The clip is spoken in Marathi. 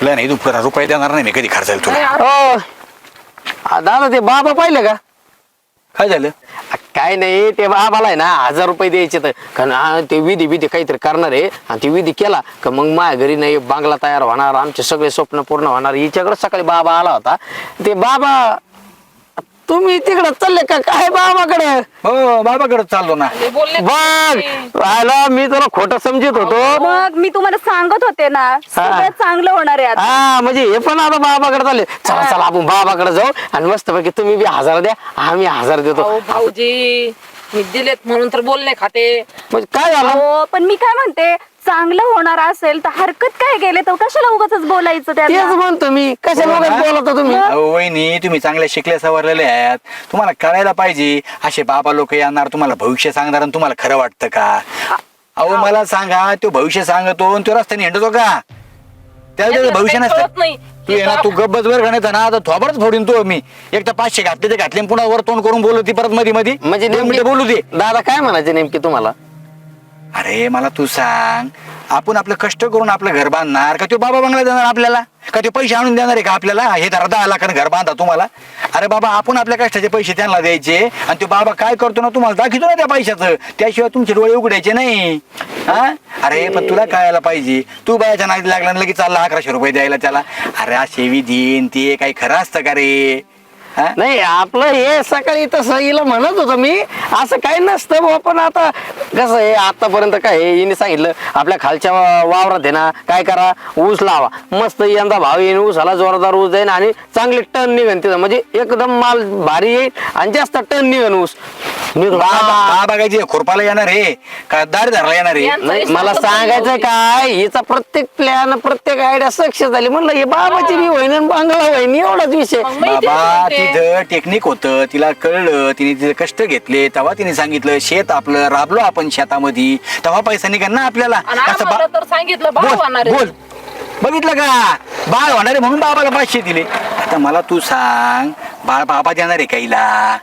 तुला नाही तू रुपये देणार नाही मी कधी खर्चायला तुला. हो दादा ते बाबा पाहिलं का? काय झालं? काय नाही ते बाबाला आहे ना 1000 रुपये द्यायचे तर कारण ते विधी काहीतरी करणार आहे आणि ते विधी केला का मग माझ्या घरी नाही बांगला तयार होणार आमचे सगळे स्वप्न पूर्ण होणार. हिच्याकडे सकाळी बाबा आला होता. ते बाबा तुम्ही तिकडे चालले का काय बाबाकडे? हो बाबाकडे चाललो ना. बघ आला मी तुला खोटं समजत होतो. मग मी तुम्हाला सांगत होते ना सगळं चांगलं होणार आहे आता. हा म्हणजे हे पण आता बाबाकडे चालले. चला चला आपण बाबाकडे जाऊ आणि मस्त पैकी तुम्ही बी 1000 द्या आम्ही 1000 देतो. अहो भाऊजी मी दिलेत म्हणून तर बोलणे खाते. म्हणजे काय झालं? हो पण मी काय म्हणते चांगलं होणार असेल तर हरकत काय गेले तर कशाला उगाच बोलायचं तेच त्याला. म्हणतो मी कशाला उगाच बोलता तुम्ही? अहो वहिनी तुम्ही चांगल्या शिकल्या सवरलेले आहेत. तुम्हाला कळायला पाहिजे असे बाबा लोक येणार तुम्हाला भविष्य सांगणार आणि तुम्हाला खरं वाटतं का? अहो मला सांगा तो भविष्य सांगतो आणि तो रस्त्याने हिंडतो का? त्याला भविष्य काही नसतं. कळत नाही. तू ये ना तू गब्बच वर गणित ना आता थोबडच फोडीन तू. मी एक तर 500 घातले ते घातले पुन्हा वर तोंड करून बोलू ती परत मध्ये मध्ये म्हणजे 2 मिनिटं बोलू दे. दादा काय म्हणायचे नेमके तुम्हाला? अरे मला तू सांग आपण आपलं कष्ट करून आपलं घर बांधणार का तो बाबा बंगला देणार आपल्याला? का ते पैसे आणून देणार आहे का आपल्याला? हे धरा 10 लाखानं घर बांधा तुम्हाला. अरे बाबा आपण आपल्या कष्टाचे पैसे त्यांना द्यायचे आणि तो बाबा काय करतो ना तुम्हाला दाखवतो ना त्या पैशाचं. त्याशिवाय तुमचे डोळे उघडायचे नाही. हा अरे पण तुला कळायला पाहिजे. तू बायाच्या नादी लागला लगेच चालला 1100 रुपये द्यायला त्याला. अरे असे विधीन ते काही खरं असतं का रे? हा? नाही आपलं हे सकाळी तसं हिला म्हणत होतं मी असं काही नसतं बुवा. पण आता कसं आहे आतापर्यंत काय आहे, हिने सांगितलं आपल्या खालच्या वावरात आहे ना काय करा ऊस लावा मस्त यंदा भाव येईन ऊसाला जोरदार ऊस जाईन आणि चांगले टन निघन तिथं म्हणजे एकदम माल भारी येईल आणि जास्त टन निघन ऊस. बाबा काय खुरपाला येणार हे का दार धरला येणार आहे? नाही मला सांगायचं काय हिचा प्रत्येक प्लॅन प्रत्येक आयडिया सक्सेस झाली. म्हणलं हे बाबाची बी होईन आणि बांगला होईन एवढाच विषय. मग मी तेच बाबा म्हणते. तिथं टेक्निक होतं तिला कळलं तिने तिथे कष्ट घेतले तेव्हा तिने सांगितलं शेत आपलं राबलो आपण शेतामध्ये तेव्हा पैसा निघाल ना आपल्याला. आणि असं आम्हाला तर सांगितलं भाऊ होणार आहे. बोल बघितलं का बाळ होणार आहे म्हणून बाबाला 500 दिले. आता मला तू सांग बाळ बाबा देणार आहे काहीला?